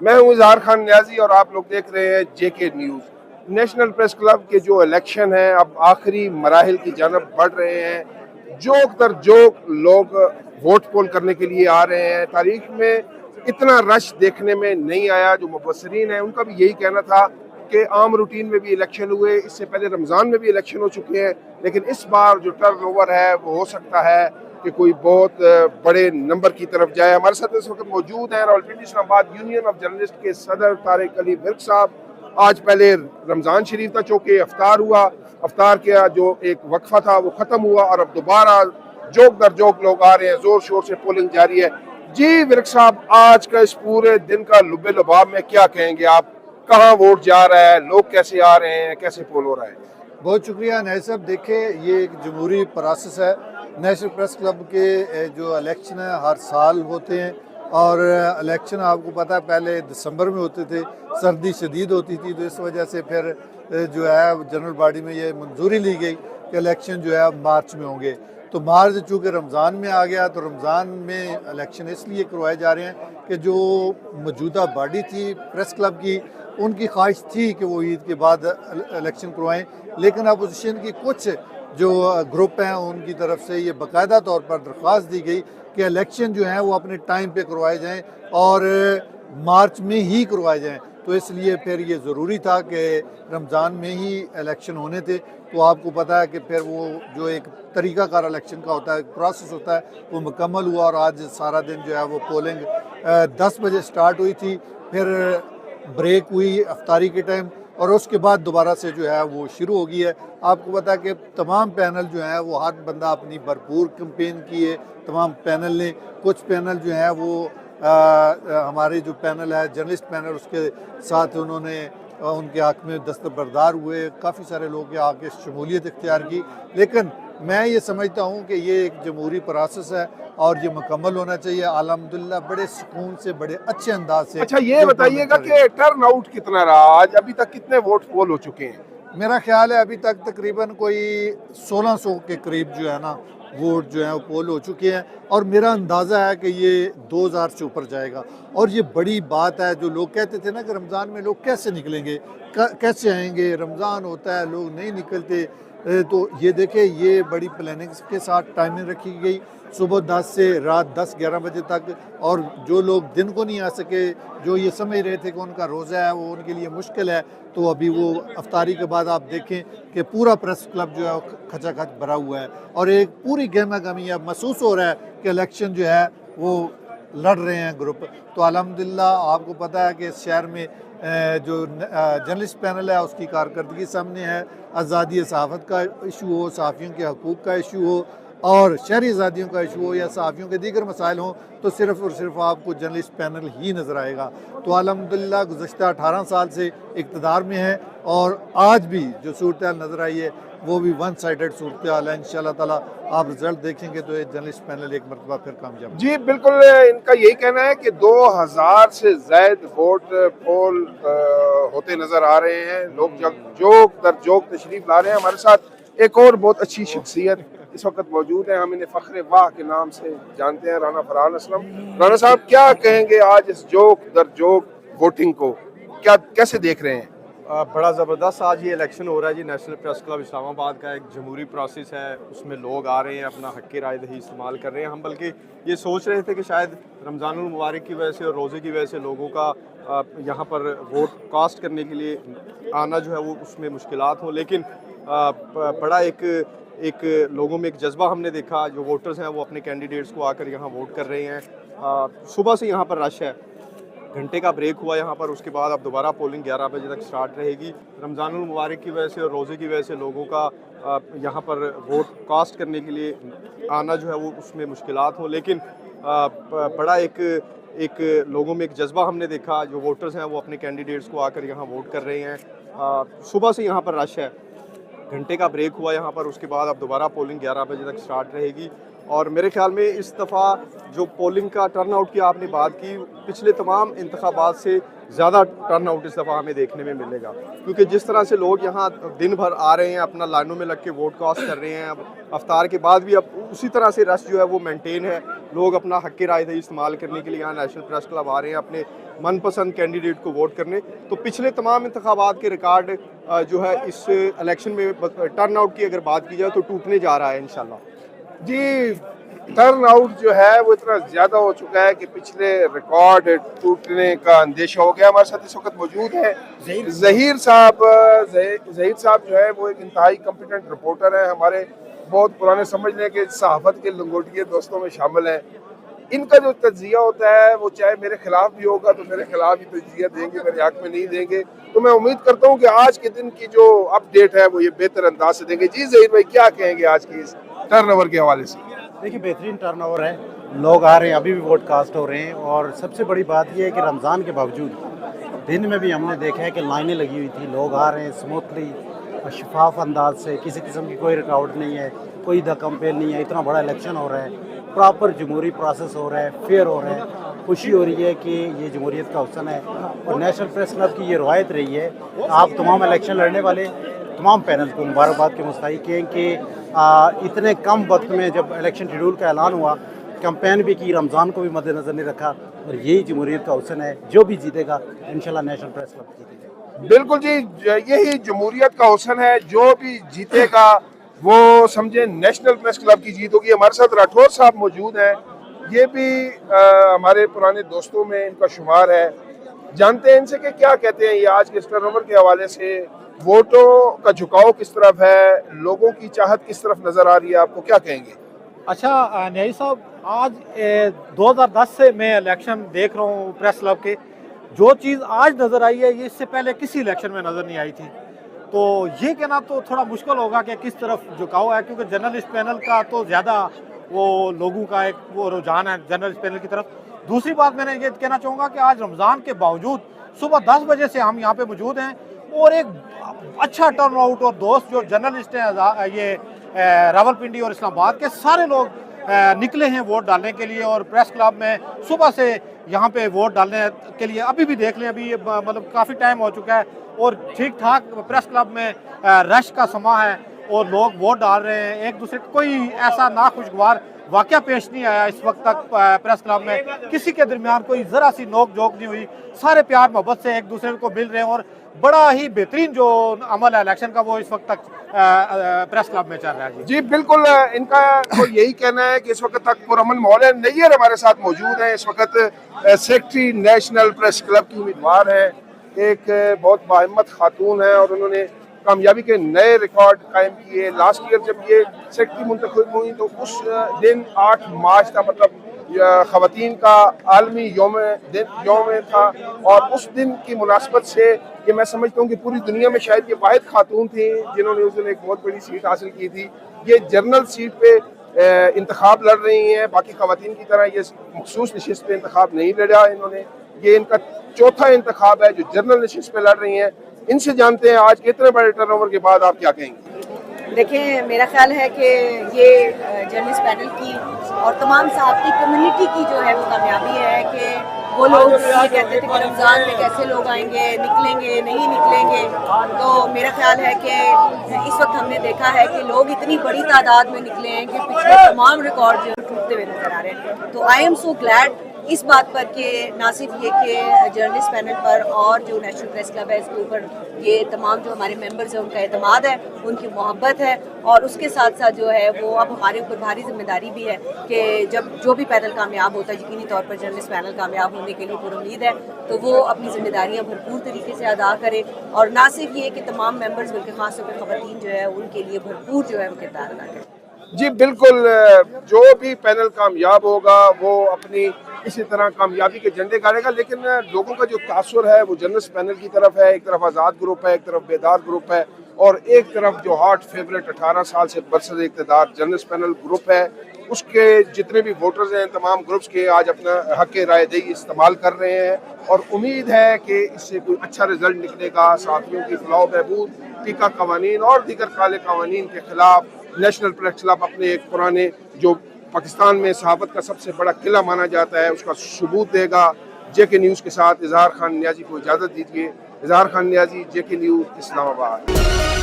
मैं हूं इजहार खान न्याजी और आप लोग देख रहे हैं जेके न्यूज़। नेशनल प्रेस क्लब के जो इलेक्शन है अब आखिरी मराहिल की जानब बढ़ रहे हैं। जोक दर जोक लोग वोट पोल करने के लिए आ रहे हैं। तारीख में इतना रश देखने में नहीं आया। जो मुबसरीन है उनका भी यही कहना था कि आम रूटीन में भी इलेक्शन हुए, इससे पहले रमज़ान में भी इलेक्शन हो चुके हैं, लेकिन इस बार जो टर्न ओवर है वो हो सकता है कि कोई बहुत बड़े नंबर की तरफ जाए। हमारे साथ इस वक्त मौजूद हैं Rawalpindi Islamabad union of journalist के सदर तारिक अली विर्क साहब। आज पहले रमज़ान शरीफ था, चूँकि अफ्तार हुआ, अफ्तार का जो एक वक्फा था वो ख़त्म हुआ और अब दोबारा जोक दर जोक लोग आ रहे हैं, ज़ोर शोर से पोलिंग जारी है। जी विर्क साहब, आज का इस पूरे दिन का लुबे लुभाव में क्या कहेंगे आप? कहाँ वोट जा रहा है, लोग कैसे आ रहे हैं, कैसे पोल हो रहा है? बहुत शुक्रिया नए साहब। देखिए, ये एक जमहूरी प्रोसेस है। नेशनल प्रेस क्लब के जो इलेक्शन है हर साल होते हैं और इलेक्शन आपको पता है पहले दिसंबर में होते थे, सर्दी शदीद होती थी, तो इस वजह से फिर जो है जनरल बॉडी में ये मंजूरी ली गई कि इलेक्शन जो है मार्च में होंगे। तो मार्च चूँकि रमज़ान में आ गया तो रमज़ान में इलेक्शन इसलिए करवाए जा रहे हैं कि जो मौजूदा बॉडी थी प्रेस क्लब की, उनकी ख्वाहिश थी कि वो ईद के बाद इलेक्शन करवाएं, लेकिन अपोजिशन की कुछ जो ग्रुप हैं उनकी तरफ से ये बाकायदा तौर पर दरख्वास्त दी गई कि इलेक्शन जो है वो अपने टाइम पे करवाए जाएं और मार्च में ही करवाए जाएं। तो इसलिए फिर ये ज़रूरी था कि रमज़ान में ही इलेक्शन होने थे। तो आपको पता है कि फिर वो जो एक तरीक़ाकार इलेक्शन का होता है, प्रोसेस होता है, वो मुकम्मल हुआ और आज सारा दिन जो है वो पोलिंग 10 बजे स्टार्ट हुई थी, फिर ब्रेक हुई अफ्तारी के टाइम और उसके बाद दोबारा से जो है वो शुरू हो गई है। आपको पता है कि तमाम पैनल जो हैं वो हर बंदा अपनी भरपूर कैंपेन किए, तमाम पैनल ने। कुछ पैनल जो हैं वो हमारे जो पैनल है जर्नलिस्ट पैनल, उसके साथ उन्होंने उनके हक़ में दस्तबरदार हुए, काफ़ी सारे लोग के आके शमूलियत इख्तियार की। लेकिन मैं ये समझता हूँ कि ये एक जमहूरी प्रोसेस है और ये मुकम्मल होना चाहिए। अल्हम्दुलिल्लाह बड़े सुकून से, बड़े अच्छे अंदाज से। अच्छा, ये बताइएगा कि टर्न आउट कितना रहा आज? अभी तक कितने वोट पोल हो चुके हैं? मेरा ख्याल है अभी तक तकरीबन कोई 1600 के करीब जो है ना वोट जो है वो पोल हो चुके हैं और मेरा अंदाज़ा है कि ये 2000 से ऊपर जाएगा। और ये बड़ी बात है। जो लोग कहते थे ना कि रमज़ान में लोग कैसे निकलेंगे, कैसे आएंगे, रमज़ान होता है लोग नहीं निकलते, तो ये देखें, ये बड़ी प्लानिंग के साथ टाइमिंग रखी गई, सुबह 10 से रात 10-11 बजे तक। और जो लोग दिन को नहीं आ सके, जो ये समझ रहे थे कि उनका रोज़ा है, वो उनके लिए मुश्किल है, तो अभी वो अफ्तारी के बाद आप देखें कि पूरा प्रेस क्लब जो है खचाखच भरा हुआ है और एक पूरी गहमा गहमी अब महसूस हो रहा है कि इलेक्शन जो है वो लड़ रहे हैं ग्रुप। तो अल्हम्दुलिल्लाह आपको पता है कि इस शहर में जो जर्नलिस्ट पैनल है उसकी कारकर्दगी सामने है। आज़ादी सहाफ़त का इशू हो, सहाफ़ियों के हकूक़ का इशू हो और शहरी आज़ादियों का इशू हो या सहाफ़ियों के दीगर मसाइल हों, तो सिर्फ़ और सिर्फ आपको जर्नलिस्ट पैनल ही नज़र आएगा। तो अल्हम्दुलिल्लाह गुज़श्ता 18 साल से इक़्तिदार में है और आज भी जो सूरत हाल नज़र आई है वो भी वन साइडेड सूरत हाल है। इंशाअल्लाह ताला आप रिज़ल्ट देखेंगे तो ये जर्नलिस्ट पैनल एक मरतबा फिर कामयाब। जी बिल्कुल, इनका यही कहना है कि 2000 से ज़ायद वोट पोल होते नजर आ रहे हैं। लोग जोक दर जोक तशरीफ ला रहे हैं। हमारे साथ एक और बहुत अच्छी शख्सियत इस वक्त मौजूद है, हम इन्हें फ़ख्र वाह के नाम से जानते हैं, राना फरहान असलम। राना साहब, क्या कहेंगे आज इस जोक दर जोक वोटिंग को, क्या कैसे देख रहे हैं? बड़ा ज़बरदस्त आज ये इलेक्शन हो रहा है जी। नेशनल प्रेस क्लब इस्लामाबाद का एक जमहूरी प्रोसेस है, उसमें लोग आ रहे हैं, अपना हक़ की राय दही इस्तेमाल कर रहे हैं। हम बल्कि ये सोच रहे थे कि शायद रमज़ानुल मुबारक की वजह से और रोज़े की वजह से लोगों का यहाँ पर वोट कास्ट करने के लिए आना जो है वो उसमें मुश्किलात हों, लेकिन बड़ा एक लोगों में एक जज्बा हमने देखा। जो वोटर्स हैं वो अपने कैंडिडेट्स को आकर यहाँ वोट कर रहे हैं। सुबह से यहाँ पर रश है, घंटे का ब्रेक हुआ यहाँ पर, उसके बाद अब दोबारा पोलिंग 11 बजे तक स्टार्ट रहेगी। रमज़ानुल मुबारक की वजह से और रोज़े की वजह से लोगों का यहाँ पर वोट कास्ट करने के लिए आना जो है वो उसमें मुश्किलात हों, लेकिन बड़ा एक लोगों में एक जज्बा हमने देखा। जो वोटर्स हैं वो अपने कैंडिडेट्स को आकर यहाँ वोट कर रहे हैं। सुबह से यहाँ पर रश है, घंटे का ब्रेक हुआ यहाँ पर, उसके बाद अब दोबारा पोलिंग 11 बजे तक स्टार्ट रहेगी। और मेरे ख्याल में इस दफ़ा जो पोलिंग का टर्नआउट की आपने बात की, पिछले तमाम इंतखाबात से ज़्यादा टर्नआउट इस दफ़ा हमें देखने में मिलेगा, क्योंकि जिस तरह से लोग यहाँ दिन भर आ रहे हैं, अपना लाइनों में लग के वोट कास्ट कर रहे हैं, अब अफ्तार के बाद भी अब उसी तरह से रश जो है वो मेंटेन है। लोग अपना हक़ राय दही इस्तेमाल करने के लिए यहाँ नेशनल प्रेस क्लब आ रहे हैं अपने मनपसंद कैंडिडेट को वोट करने। तो पिछले तमाम इंतखाबात के रिकॉर्ड जो है इस इलेक्शन में टर्नआउट की अगर बात की जाए तो टूटने जा रहा है इंशाल्लाह। जी, टर्न आउट जो है वो इतना ज़्यादा हो चुका है कि पिछले रिकॉर्ड टूटने का अंदेशा हो गया। हमारे साथ इस वक्त मौजूद है ज़हीर साहब। ज़हीर साहब जो है वो एक इंतहाई कॉम्पिटेंट रिपोर्टर है, हमारे बहुत पुराने समझ लें कि सहाफ़त के लंगोटिए दोस्तों में शामिल हैं। इनका जो तज्जिया होता है वो चाहे मेरे खिलाफ भी होगा तो मेरे खिलाफ ही तज्जिया देंगे, मेरे हक में नहीं देंगे। तो मैं उम्मीद करता हूँ कि आज के दिन की जो अपडेट है वो ये बेहतर अंदाज से देंगे। जी ज़हीर भाई, क्या कहेंगे आज की इस टर्नओवर के हवाले से? देखिए, बेहतरीन टर्नओवर है, लोग आ रहे हैं, अभी भी वोट कास्ट हो रहे हैं। और सबसे बड़ी बात यह है कि रमज़ान के बावजूद दिन में भी हमने देखा है कि लाइनें लगी हुई थी, लोग आ रहे हैं स्मूथली, शफाफ अंदाज से, किसी किस्म की कोई रुकावट नहीं है, कोई धक्कम-पेल नहीं है। इतना बड़ा इलेक्शन हो रहा है, प्रॉपर जमहूरी प्रोसेस हो रहा है, फेयर हो रहा है। खुशी हो रही है कि ये जमहूरियत का हुस्न है और नेशनल प्रेस क्लब की ये रवायत रही है। आप तमाम इलेक्शन लड़ने वाले तमाम पैनल को मुबारकबाद के मुस्ताहिक हैं कि इतने कम वक्त में जब इलेक्शन शेड्यूल का ऐलान हुआ, कैंपेन भी की, रमज़ान को भी मद्देनज़र नहीं रखा। और यही जमहूरियत का हुस्न है, जो भी जीतेगा इंशाल्लाह नेशनल प्रेस क्लब जीतेगा। बिल्कुल जी, यही जमहूरियत का हुस्न है, जो भी जीतेगा वो समझे नेशनल प्रेस क्लब की जीत होगी। हमारे साथ राठौर साहब मौजूद हैं, ये भी हमारे पुराने दोस्तों में इनका शुमार है। जानते हैं इनसे कि क्या कहते हैं ये आज के टर्नओवर के हवाले से, वोटों का झुकाव किस तरफ है, लोगों की चाहत किस तरफ नजर आ रही है, आपको क्या कहेंगे? अच्छा न्याई साहब, आज 2010 से मैं इलेक्शन देख रहा हूँ प्रेस क्लब के। जो चीज़ आज नज़र आई है ये इससे पहले किसी इलेक्शन में नज़र नहीं आई थी। तो ये कहना तो थोड़ा मुश्किल होगा कि किस तरफ झुकाव है, क्योंकि जर्नलिस्ट पैनल का तो ज़्यादा वो लोगों का एक वो रुझान है जर्नलिस्ट पैनल की तरफ। दूसरी बात मैंने ये कहना चाहूँगा कि आज रमज़ान के बावजूद सुबह 10 बजे से हम यहाँ पे मौजूद हैं और एक अच्छा टर्न आउट, और दोस्त जो जर्नलिस्ट हैं ये रावलपिंडी और इस्लामाबाद के सारे लोग निकले हैं वोट डालने के लिए। और प्रेस क्लब में सुबह से यहाँ पे वोट डालने के लिए अभी भी देख लें, अभी मतलब काफ़ी टाइम हो चुका है और ठीक ठाक प्रेस क्लब में रश का समा है और लोग वोट डाल रहे हैं एक दूसरे। कोई ऐसा नाखुशगवार वाकया पेश नहीं आया इस वक्त तक प्रेस क्लब में, किसी के दरमियान कोई ज़रा सी नोक झोंक नहीं हुई। सारे प्यार मोहब्बत से एक दूसरे को मिल रहे हैं और बड़ा ही बेहतरीन जो अमल है इलेक्शन का वो इस वक्त तक प्रेस क्लब में चल रहा है। जी बिल्कुल, इनका तो यही कहना है कि इस वक्त तक पुरअमन माहौल है। नैयर हमारे साथ मौजूद हैं इस वक्त, सेक्रेटरी नेशनल प्रेस क्लब की उम्मीदवार है, एक बहुत बाहिम्मत खातून है और उन्होंने कामयाबी के नए रिकॉर्ड कायम किए। लास्ट ईयर जब ये सेक्रेटरी मुंतखब हुई तो उस दिन 8 मार्च था, मतलब ख़वातीन का आलमी यौम था, और उस दिन की मुनासबत से ये मैं समझता हूँ कि पूरी दुनिया में शायद ये वाहिद खातून थी जिन्होंने उस दिन एक बहुत बड़ी सीट हासिल की थी। ये जनरल सीट पे इंतखाब लड़ रही हैं, बाकी ख़वातीन की तरह ये मखसूस नशिस्त पे इंतखाब नहीं लड़ा इन्होंने। ये इनका चौथा इंतखाब है जो जनरल नशिस्त पे लड़ रही हैं। इनसे जानते हैं आज के इतने बड़े टर्नओवर के बाद आप क्या कहेंगे? देखिए, मेरा ख्याल है कि ये जर्नलिस्ट पैनल की और तमाम सहाफ़ती कम्युनिटी की जो है वो कामयाबी है कि वो लोग ये कहते थे कि रमज़ान में कैसे लोग आएंगे, निकलेंगे नहीं निकलेंगे। तो मेरा ख्याल है कि इस वक्त हमने देखा है कि लोग इतनी बड़ी तादाद में निकले हैं कि पिछले तमाम रिकॉर्ड जो टूटते हुए नजर आ रहे हैं। तो आई एम सो ग्लैड इस बात पर कि ना सिर्फ ये कि जर्नलिस्ट पैनल पर और जो नेशनल प्रेस क्लब है इसके ऊपर ये तमाम जो हमारे मेंबर्स हैं उनका एतमाद है, उनकी मोहब्बत है, और उसके साथ साथ जो है वो अब हमारे ऊपर भारी जिम्मेदारी भी है कि जब जो भी पैनल कामयाब होता है, यकीनी तौर पर जर्नलिस्ट पैनल कामयाब होने के लिए पूरी उम्मीद है, तो वो अपनी जिम्मेदारियाँ भरपूर तरीके से अदा करे। और ना सिर्फ ये कि तमाम मेंबर्स बल्कि खासतौर पर ख़वातीन जो है उनके लिए भरपूर जो है वो किरदार अदा करें। जी बिल्कुल, जो भी पैनल कामयाब होगा वो अपनी इसी तरह कामयाबी के झंडे गाड़ेगा, लेकिन लोगों का जो तासुर है वो जर्नलिस्ट पैनल की तरफ है। एक तरफ आज़ाद ग्रुप है, एक तरफ बेदार ग्रुप है, और एक तरफ जो हॉट फेवरेट 18 साल से बरसर इक़्तिदार जर्नलिस्ट पैनल ग्रुप है। उसके जितने भी वोटर्स हैं तमाम ग्रुप्स के आज अपना हक़ राय दही इस्तेमाल कर रहे हैं और उम्मीद है कि इससे कोई अच्छा रिजल्ट निकलेगा। साथियों की फलाह बहबूद, टीका कवानीन और दीगर काले कवानीन के खिलाफ नेशनल प्रेस क्लब अपने एक पुराने जो पाकिस्तान में सहाबत का सबसे बड़ा किला माना जाता है, उसका सबूत देगा। जेके न्यूज़ के साथ इजहार खान नियाजी को इजाज़त दीजिए। इजहार खान नियाजी, जेके न्यूज़, इस्लामाबाद।